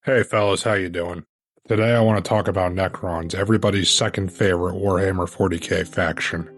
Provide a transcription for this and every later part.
Hey fellas, how you doing? Today I want to talk about Necrons, everybody's second favorite Warhammer 40k faction.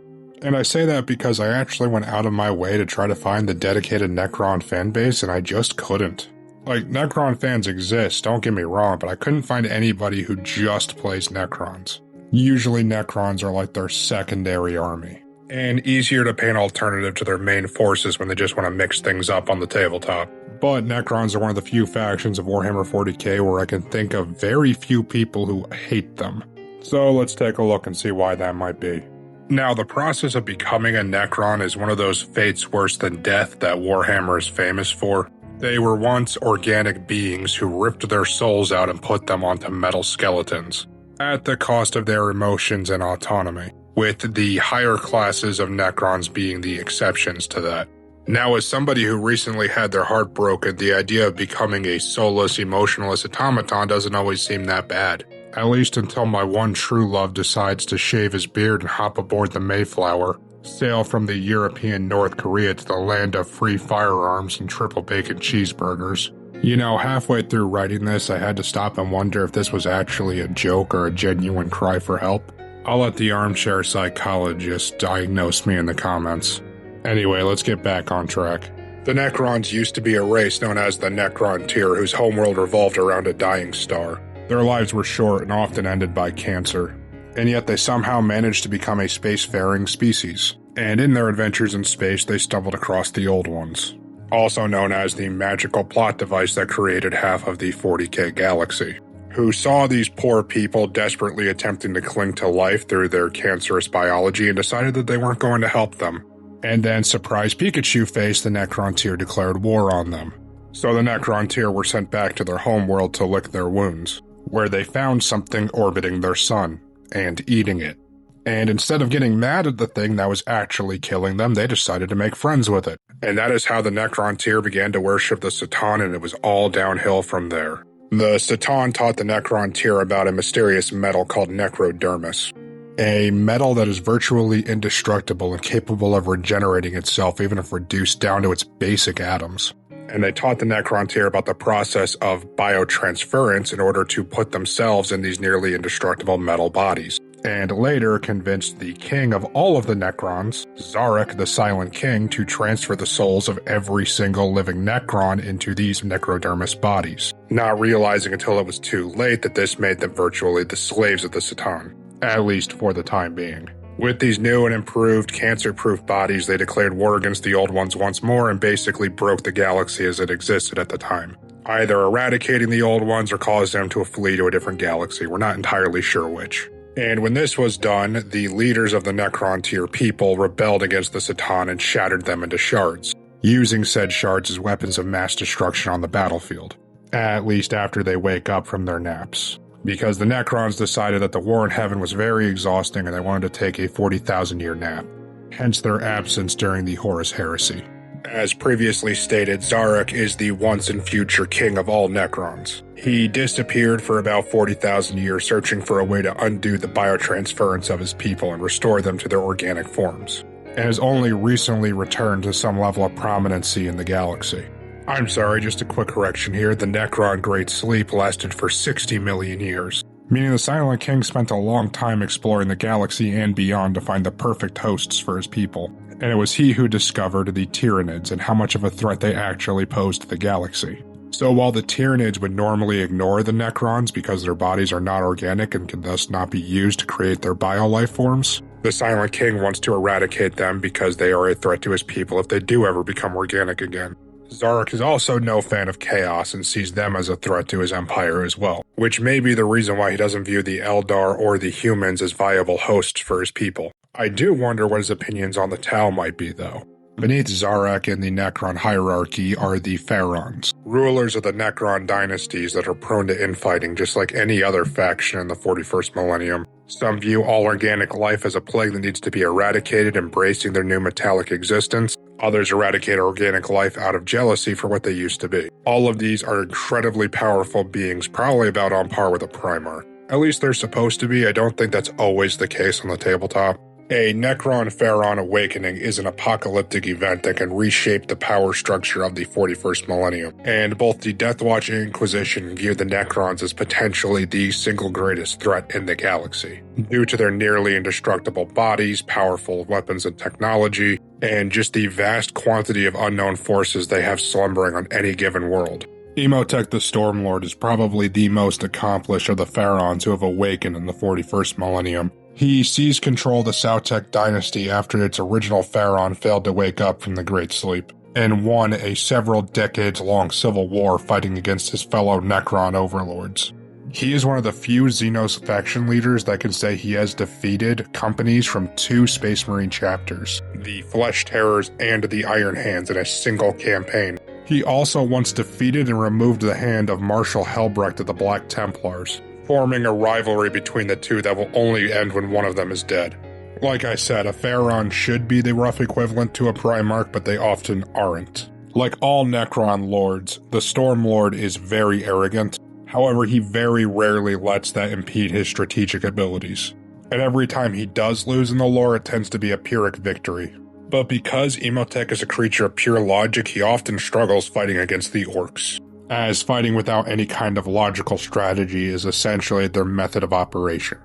And I say that because I actually went out of my way to try to find the dedicated Necron fanbase and I just couldn't. Like, Necron fans exist, don't get me wrong, but I couldn't find anybody who just plays Necrons. Usually Necrons are like their secondary army, and easier to pay an alternative to their main forces when they just want to mix things up on the tabletop. But Necrons are one of the few factions of Warhammer 40k where I can think of very few people who hate them. So let's take a look and see why that might be. Now, the process of becoming a Necron is one of those fates worse than death that Warhammer is famous for. They were once organic beings who ripped their souls out and put them onto metal skeletons, at the cost of their emotions and autonomy, with the higher classes of Necrons being the exceptions to that. Now, as somebody who recently had their heart broken, the idea of becoming a soulless, emotionless automaton doesn't always seem that bad. At least until my one true love decides to shave his beard and hop aboard the Mayflower, sail from the European North Korea to the land of free firearms and triple bacon cheeseburgers. You know, halfway through writing this, I had to stop and wonder if this was actually a joke or a genuine cry for help. I'll let the armchair psychologist diagnose me in the comments. Anyway, let's get back on track. The Necrons used to be a race known as the Necron tier whose homeworld revolved around a dying star. Their lives were short and often ended by cancer, and yet they somehow managed to become a spacefaring species. And in their adventures in space, they stumbled across the Old Ones, also known as the magical plot device that created half of the 40k galaxy, who saw these poor people desperately attempting to cling to life through their cancerous biology and decided that they weren't going to help them. And then, surprise Pikachu face, the Necron tier declared war on them. So the Necron tier were sent back to their homeworld to lick their wounds, where they found something orbiting their sun, and eating it. And instead of getting mad at the thing that was actually killing them, they decided to make friends with it. And that is how the Necron tier began to worship the Satan, and it was all downhill from there. The Satan taught the Necron tier about a mysterious metal called necrodermis. A metal that is virtually indestructible and capable of regenerating itself even if reduced down to its basic atoms. And they taught the Necron tier about the process of biotransference in order to put themselves in these nearly indestructible metal bodies. And later convinced the king of all of the Necrons, Zarek the Silent King, to transfer the souls of every single living Necron into these necrodermis bodies, not realizing until it was too late that this made them virtually the slaves of the Satan. At least for the time being. With these new and improved cancer-proof bodies, they declared war against the Old Ones once more and basically broke the galaxy as it existed at the time, either eradicating the Old Ones or caused them to flee to a different galaxy. We're not entirely sure which. And when this was done, the leaders of the Necron tier people rebelled against the Satan and shattered them into shards, using said shards as weapons of mass destruction on the battlefield, at least after they wake up from their naps. Because the Necrons decided that the war in heaven was very exhausting and they wanted to take a 40,000-year nap, hence their absence during the Horus Heresy. As previously stated, Zarek is the once and future king of all Necrons. He disappeared for about 40,000 years searching for a way to undo the biotransference of his people and restore them to their organic forms, and has only recently returned to some level of prominency in the galaxy. I'm sorry, just a quick correction here, the Necron Great Sleep lasted for 60 million years, meaning the Silent King spent a long time exploring the galaxy and beyond to find the perfect hosts for his people, and it was he who discovered the Tyranids and how much of a threat they actually posed to the galaxy. So while the Tyranids would normally ignore the Necrons because their bodies are not organic and can thus not be used to create their bio-life forms, the Silent King wants to eradicate them because they are a threat to his people if they do ever become organic again. Zarek is also no fan of chaos and sees them as a threat to his empire as well, which may be the reason why he doesn't view the Eldar or the humans as viable hosts for his people. I do wonder what his opinions on the Tau might be, though. Beneath Zarek in the Necron hierarchy are the Pharaons, rulers of the Necron dynasties that are prone to infighting just like any other faction in the 41st millennium. Some view all organic life as a plague that needs to be eradicated, embracing their new metallic existence. Others eradicate organic life out of jealousy for what they used to be. All of these are incredibly powerful beings, probably about on par with a Primarch. At least they're supposed to be. I don't think that's always the case on the tabletop. A Necron-Pharaon awakening is an apocalyptic event that can reshape the power structure of the 41st millennium, and both the Deathwatch and Inquisition view the Necrons as potentially the single greatest threat in the galaxy, due to their nearly indestructible bodies, powerful weapons and technology, and just the vast quantity of unknown forces they have slumbering on any given world. Imhotep the Stormlord is probably the most accomplished of the pharaohs who have awakened in the 41st millennium. He seized control of the Sautek dynasty after its original pharaoh failed to wake up from the Great Sleep, and won a several decades-long civil war fighting against his fellow Necron overlords. He is one of the few Xenos faction leaders that can say he has defeated companies from 2 Space Marine chapters, the Flesh Terrors and the Iron Hands, in a single campaign. He also once defeated and removed the hand of Marshal Helbrecht of the Black Templars, forming a rivalry between the two that will only end when one of them is dead. Like I said, a Pharaon should be the rough equivalent to a Primarch, but they often aren't. Like all Necron lords, the Stormlord is very arrogant. However, he very rarely lets that impede his strategic abilities. And every time he does lose in the lore, it tends to be a Pyrrhic victory. But because Imhotep is a creature of pure logic, he often struggles fighting against the orcs, as fighting without any kind of logical strategy is essentially their method of operation.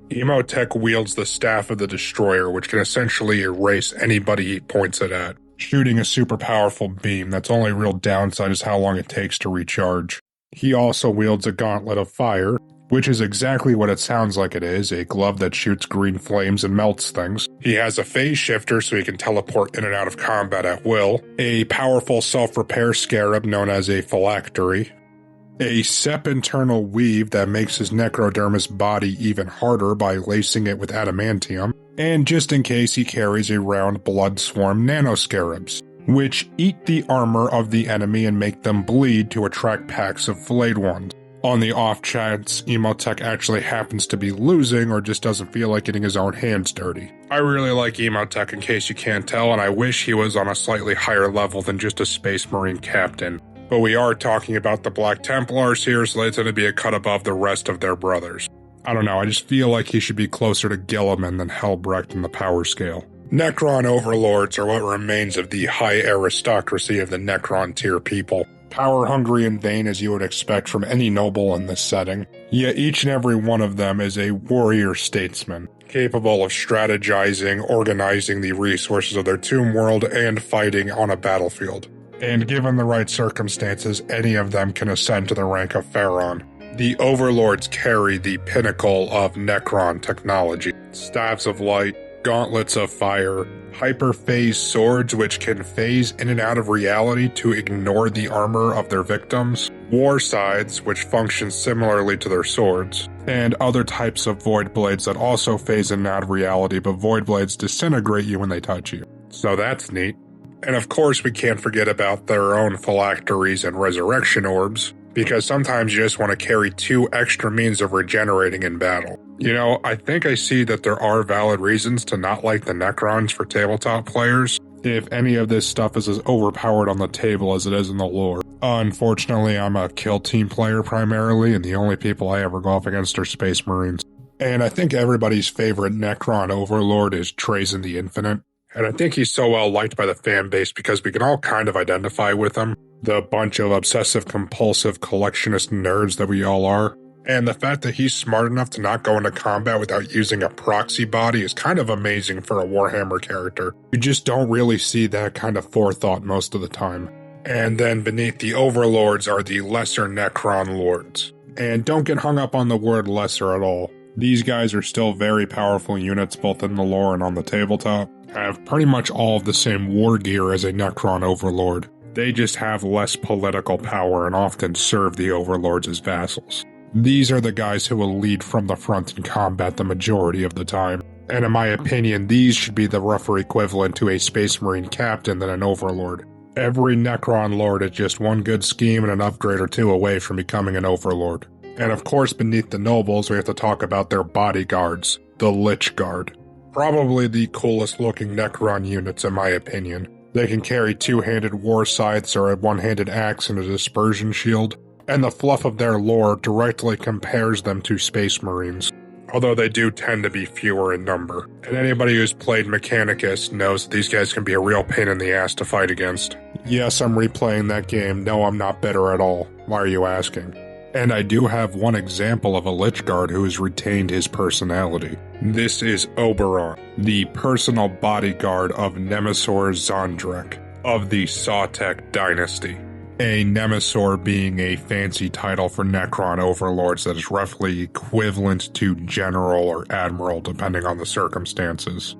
Imhotep wields the Staff of the Destroyer, which can essentially erase anybody he points it at, shooting a super powerful beam that's only real downside is how long it takes to recharge. He also wields a Gauntlet of Fire, which is exactly what it sounds like it is, a glove that shoots green flames and melts things. He has a phase shifter so he can teleport in and out of combat at will, a powerful self-repair scarab known as a phylactery, a Sep internal weave that makes his necrodermis body even harder by lacing it with adamantium, and just in case he carries a round blood swarm nanoscarabs, which eat the armor of the enemy and make them bleed to attract packs of flayed ones. On the off chance Imhotep actually happens to be losing or just doesn't feel like getting his own hands dirty. I really like Imhotep in case you can't tell, and I wish he was on a slightly higher level than just a Space Marine captain. But we are talking about the Black Templars here, so they tend to be a cut above the rest of their brothers. I don't know, I just feel like he should be closer to Gilliman than Helbrecht in the power scale. Necron overlords are what remains of the high aristocracy of the Necron tier people. Power-hungry and vain as you would expect from any noble in this setting, yet each and every one of them is a warrior statesman, capable of strategizing, organizing the resources of their tomb world, and fighting on a battlefield. And given the right circumstances, any of them can ascend to the rank of Pharaon. The overlords carry the pinnacle of Necron technology: staves of light, gauntlets of fire, hyperphase swords which can phase in and out of reality to ignore the armor of their victims, war scythes which function similarly to their swords, and other types of void blades that also phase in and out of reality, but void blades disintegrate you when they touch you. So that's neat. And of course we can't forget about their own phylacteries and resurrection orbs, because sometimes you just want to carry 2 extra means of regenerating in battle. You know, I think I see that there are valid reasons to not like the Necrons for tabletop players, if any of this stuff is as overpowered on the table as it is in the lore. Unfortunately, I'm a kill team player primarily, and the only people I ever go up against are Space Marines. And I think everybody's favorite Necron overlord is Trazyn the Infinite. And I think he's so well liked by the fan base because we can all kind of identify with him, the bunch of obsessive-compulsive collectionist nerds that we all are. And the fact that he's smart enough to not go into combat without using a proxy body is kind of amazing for a Warhammer character. You just don't really see that kind of forethought most of the time. And then beneath the overlords are the lesser Necron lords. And don't get hung up on the word lesser at all. These guys are still very powerful units both in the lore and on the tabletop, have pretty much all of the same war gear as a Necron overlord. They just have less political power and often serve the overlords as vassals. These are the guys who will lead from the front in combat the majority of the time, and in my opinion, these should be the rougher equivalent to a Space Marine captain than an overlord. Every Necron lord is just one good scheme and an upgrade or 2 away from becoming an overlord. And of course, beneath the nobles, we have to talk about their bodyguards, the Lich Guard. Probably the coolest looking Necron units in my opinion. They can carry 2-handed war scythes or a 1-handed axe and a dispersion shield, and the fluff of their lore directly compares them to Space Marines. although they do tend to be fewer in number. And anybody who's played Mechanicus knows that these guys can be a real pain in the ass to fight against. Yes, I'm replaying that game. No, I'm not bitter at all. Why are you asking? And I do have one example of a Lich Guard who has retained his personality. This is Oberon, the personal bodyguard of Nemesis Zondrek of the Sawtek dynasty. A Nemesis being a fancy title for Necron overlords that is roughly equivalent to general or admiral depending on the circumstances.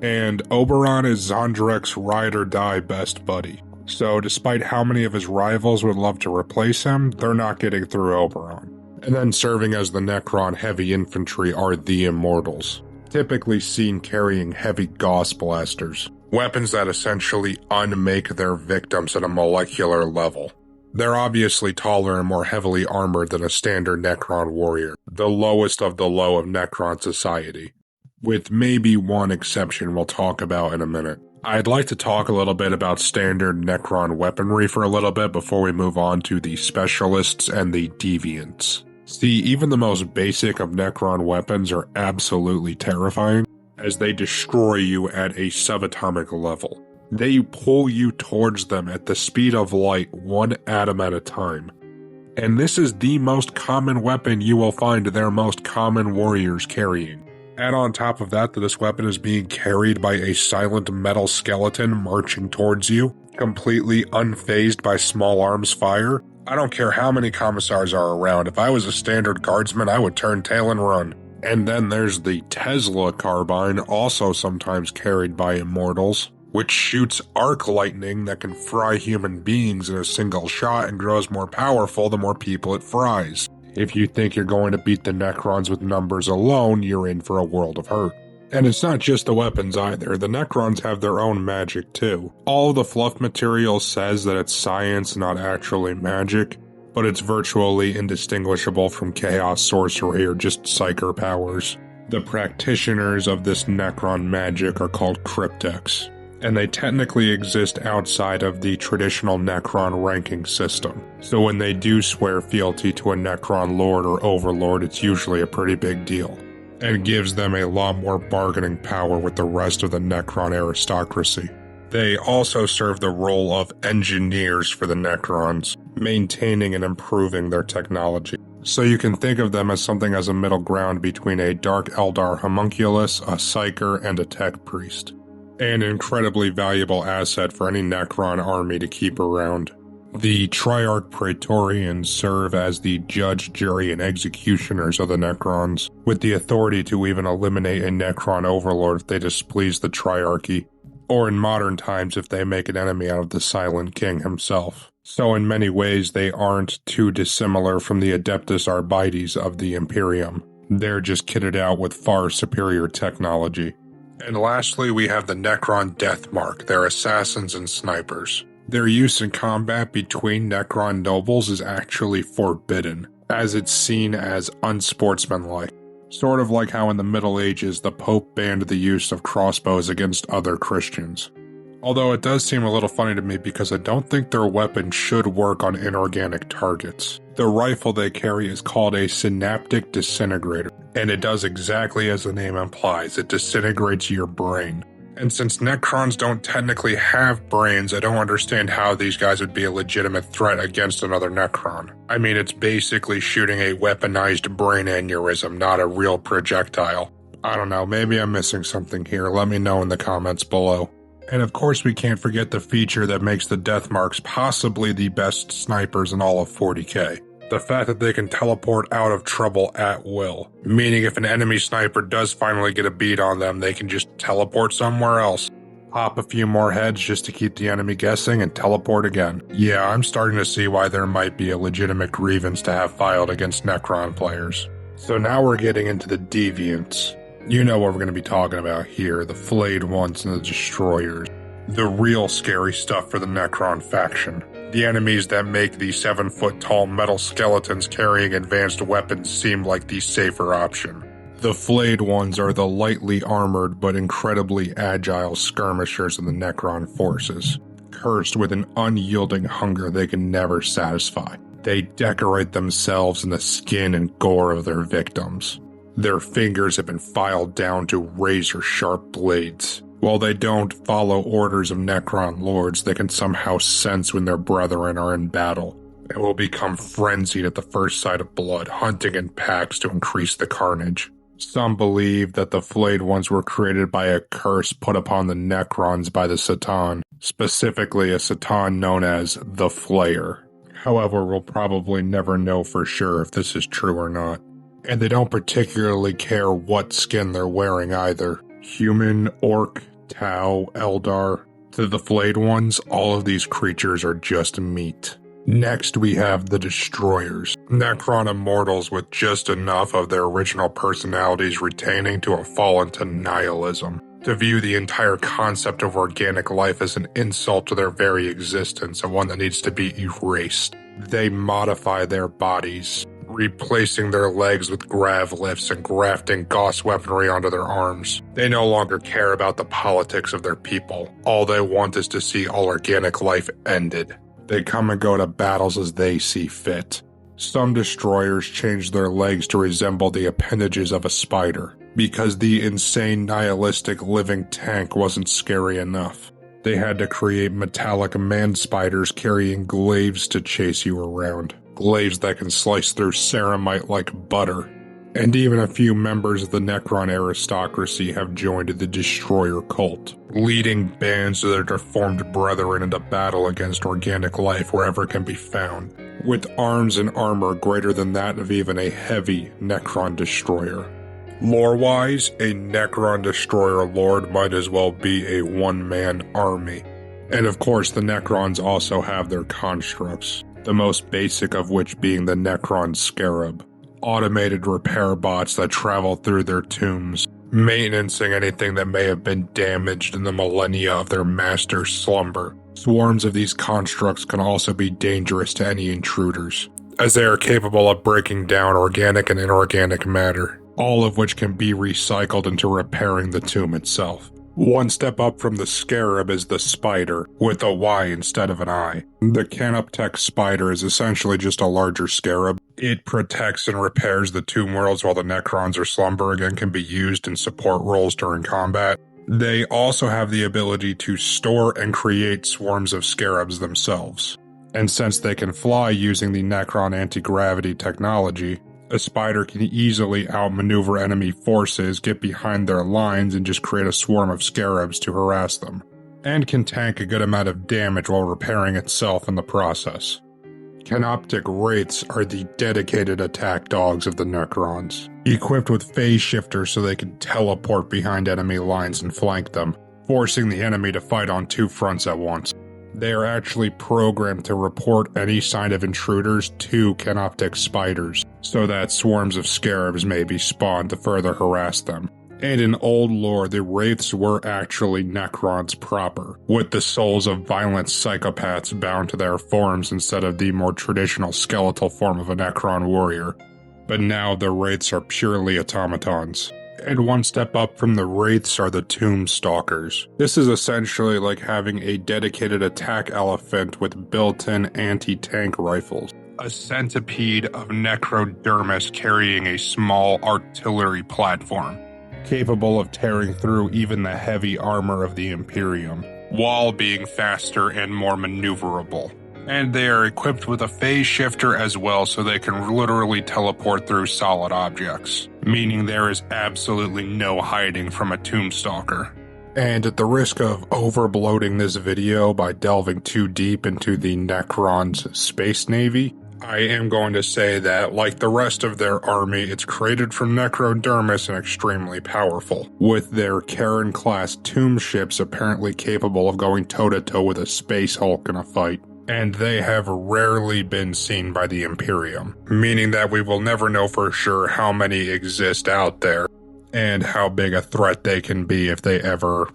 And Oberon is Zondrek's ride or die best buddy. So despite how many of his rivals would love to replace him, they're not getting through Oberon. And then serving as the Necron heavy infantry are the Immortals, typically seen carrying heavy Gauss blasters, weapons that essentially unmake their victims at a molecular level. They're obviously taller and more heavily armored than a standard Necron warrior, the lowest of the low of Necron society, with maybe one exception we'll talk about in a minute. I'd like to talk a little bit about standard Necron weaponry for a little bit before we move on to the specialists and the deviants. See, even the most basic of Necron weapons are absolutely terrifying, as they destroy you at a subatomic level. They pull you towards them at the speed of light, one atom at a time. And this is the most common weapon you will find their most common warriors carrying. Add on top of that this weapon is being carried by a silent metal skeleton marching towards you, completely unfazed by small arms fire. I don't care how many commissars are around, if I was a standard guardsman I would turn tail and run. And then there's the Tesla carbine, also sometimes carried by Immortals, which shoots arc lightning that can fry human beings in a single shot and grows more powerful the more people it fries. If you think you're going to beat the Necrons with numbers alone, you're in for a world of hurt. And it's not just the weapons either, the Necrons have their own magic too. All of the fluff material says that it's science, not actually magic, but it's virtually indistinguishable from chaos sorcery or just psyker powers. The practitioners of this Necron magic are called cryptex, and they technically exist outside of the traditional Necron ranking system. So when they do swear fealty to a Necron lord or overlord, it's usually a pretty big deal, and gives them a lot more bargaining power with the rest of the Necron aristocracy. They also serve the role of engineers for the Necrons, maintaining and improving their technology. So you can think of them as something as a middle ground between a Dark Eldar homunculus, a psyker, and a tech priest. An incredibly valuable asset for any Necron army to keep around. The Triarch Praetorians serve as the judge, jury, and executioners of the Necrons, with the authority to even eliminate a Necron overlord if they displease the Triarchy, or in modern times if they make an enemy out of the Silent King himself. So in many ways they aren't too dissimilar from the Adeptus Arbites of the Imperium. They're just kitted out with far superior technology. And lastly, we have the Necron Deathmark, their assassins and snipers. Their use in combat between Necron nobles is actually forbidden, as it's seen as unsportsmanlike. Sort of like how in the Middle Ages the Pope banned the use of crossbows against other Christians. Although it does seem a little funny to me because I don't think their weapon should work on inorganic targets. The rifle they carry is called a synaptic disintegrator, and it does exactly as the name implies, it disintegrates your brain. And since Necrons don't technically have brains, I don't understand how these guys would be a legitimate threat against another Necron. I mean, it's basically shooting a weaponized brain aneurysm, not a real projectile. I don't know, maybe I'm missing something here, let me know in the comments below. And of course we can't forget the feature that makes the Deathmarks possibly the best snipers in all of 40k. The fact that they can teleport out of trouble at will. Meaning if an enemy sniper does finally get a beat on them, they can just teleport somewhere else. Pop a few more heads just to keep the enemy guessing and teleport again. Yeah, I'm starting to see why there might be a legitimate grievance to have filed against Necron players. So now we're getting into the deviants. You know what we're going to be talking about here, the flayed ones and the destroyers. The real scary stuff for the Necron faction. The enemies that make the 7-foot-tall metal skeletons carrying advanced weapons seem like the safer option. The flayed ones are the lightly armored but incredibly agile skirmishers of the Necron forces, cursed with an unyielding hunger they can never satisfy. They decorate themselves in the skin and gore of their victims. Their fingers have been filed down to razor-sharp blades. While they don't follow orders of Necron lords, they can somehow sense when their brethren are in battle, and will become frenzied at the first sight of blood, hunting in packs to increase the carnage. Some believe that the flayed ones were created by a curse put upon the Necrons by the Satan, specifically a Satan known as the Flayer. However, we'll probably never know for sure if this is true or not. And they don't particularly care what skin they're wearing either. Human, orc, Tau, Eldar. To the flayed ones, all of these creatures are just meat. Next, we have the Destroyers. Necron immortals with just enough of their original personalities retaining to have fallen to nihilism. To view the entire concept of organic life as an insult to their very existence and one that needs to be erased. They modify their bodies, replacing their legs with grav lifts and grafting Gauss weaponry onto their arms. They no longer care about the politics of their people. All they want is to see all organic life ended. They come and go to battles as they see fit. Some destroyers change their legs to resemble the appendages of a spider, because the insane nihilistic living tank wasn't scary enough. They had to create metallic man spiders carrying glaives to chase you around. Glaives that can slice through ceramite like butter. And even a few members of the Necron aristocracy have joined the Destroyer cult, leading bands of their deformed brethren into battle against organic life wherever it can be found, with arms and armor greater than that of even a heavy Necron Destroyer. Lore-wise, a Necron Destroyer Lord might as well be a one-man army. And of course, the Necrons also have their constructs, the most basic of which being the Necron Scarab. Automated repair bots that travel through their tombs, maintenancing anything that may have been damaged in the millennia of their master's slumber. Swarms of these constructs can also be dangerous to any intruders, as they are capable of breaking down organic and inorganic matter, all of which can be recycled into repairing the tomb itself. One step up from the Scarab is the Spider, with a Y instead of an I. The Canoptech Spider is essentially just a larger Scarab. It protects and repairs the tomb worlds while the Necrons are slumbering and can be used in support roles during combat. They also have the ability to store and create swarms of Scarabs themselves. And since they can fly using the Necron anti-gravity technology, a spider can easily outmaneuver enemy forces, get behind their lines, and just create a swarm of scarabs to harass them, and can tank a good amount of damage while repairing itself in the process. Canoptic Wraiths are the dedicated attack dogs of the Necrons, equipped with phase shifters so they can teleport behind enemy lines and flank them, forcing the enemy to fight on two fronts at once. They are actually programmed to report any sign of intruders to Canoptic Spiders, so that swarms of scarabs may be spawned to further harass them. And in old lore, the Wraiths were actually Necrons proper, with the souls of violent psychopaths bound to their forms instead of the more traditional skeletal form of a Necron warrior. But now the Wraiths are purely automatons. And one step up from the Wraiths are the Tomb Stalkers. This is essentially like having a dedicated attack elephant with built-in anti-tank rifles. A centipede of necrodermis carrying a small artillery platform, capable of tearing through even the heavy armor of the Imperium, while being faster and more maneuverable. And they are equipped with a phase shifter as well, so they can literally teleport through solid objects, meaning there is absolutely no hiding from a Tomb Stalker. And at the risk of overbloating this video by delving too deep into the Necrons' space navy, I am going to say that, like the rest of their army, it's created from necrodermis and extremely powerful, with their Karen-class tomb ships apparently capable of going toe-to-toe with a Space Hulk in a fight. And they have rarely been seen by the Imperium, meaning that we will never know for sure how many exist out there, and how big a threat they can be if they ever,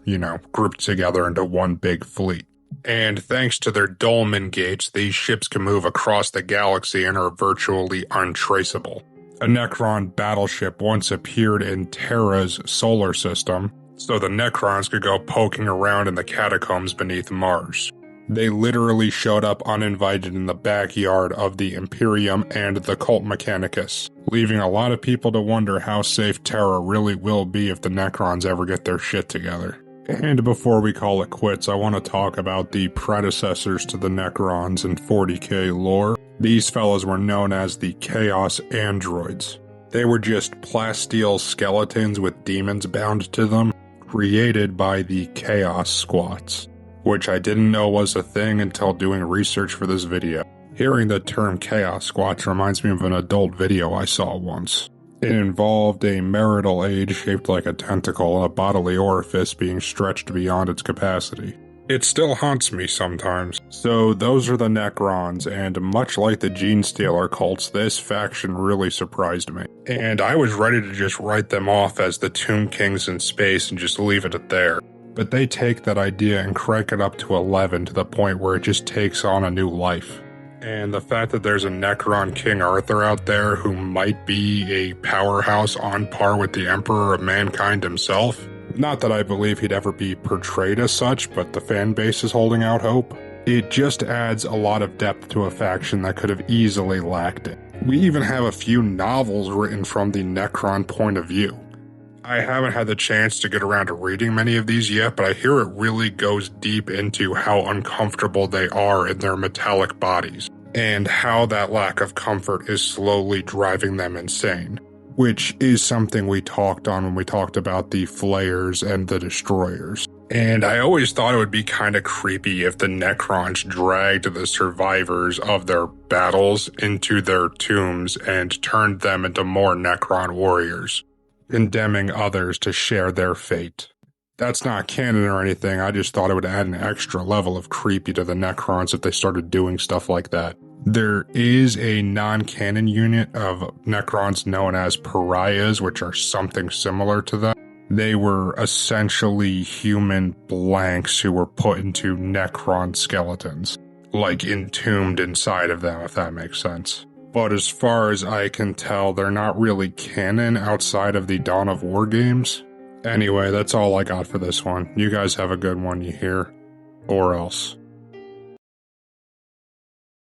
group together into one big fleet. And thanks to their dolmen gates, these ships can move across the galaxy and are virtually untraceable. A Necron battleship once appeared in Terra's solar system, so the Necrons could go poking around in the catacombs beneath Mars. They literally showed up uninvited in the backyard of the Imperium and the Cult Mechanicus, leaving a lot of people to wonder how safe Terra really will be if the Necrons ever get their shit together. And before we call it quits, I want to talk about the predecessors to the Necrons in 40k lore. These fellows were known as the Chaos Androids. They were just plasteel skeletons with demons bound to them, created by the Chaos Squats, which I didn't know was a thing until doing research for this video. Hearing the term Chaos Squats reminds me of an adult video I saw once. It involved a marital aid shaped like a tentacle and a bodily orifice being stretched beyond its capacity. It still haunts me sometimes. So those are the Necrons, and much like the Gene Stealer cults, this faction really surprised me. And I was ready to just write them off as the Tomb Kings in space and just leave it at there. But they take that idea and crank it up to 11 to the point where it just takes on a new life. And the fact that there's a Necron King Arthur out there who might be a powerhouse on par with the Emperor of Mankind himself, not that I believe he'd ever be portrayed as such, but the fan base is holding out hope. It just adds a lot of depth to a faction that could have easily lacked it. We even have a few novels written from the Necron point of view. I haven't had the chance to get around to reading many of these yet, but I hear it really goes deep into how uncomfortable they are in their metallic bodies, and how that lack of comfort is slowly driving them insane, which is something we talked on when we talked about the Flayers and the Destroyers. And I always thought it would be kind of creepy if the Necrons dragged the survivors of their battles into their tombs and turned them into more Necron warriors, condemning others to share their fate. That's not canon or anything, I just thought it would add an extra level of creepy to the Necrons if they started doing stuff like that. There is a non-canon unit of Necrons known as Pariahs, which are something similar to that. They were essentially human blanks who were put into Necron skeletons, like entombed inside of them, if that makes sense. But as far as I can tell, they're not really canon outside of the Dawn of War games. Anyway, that's all I got for this one. You guys have a good one, you hear? Or else.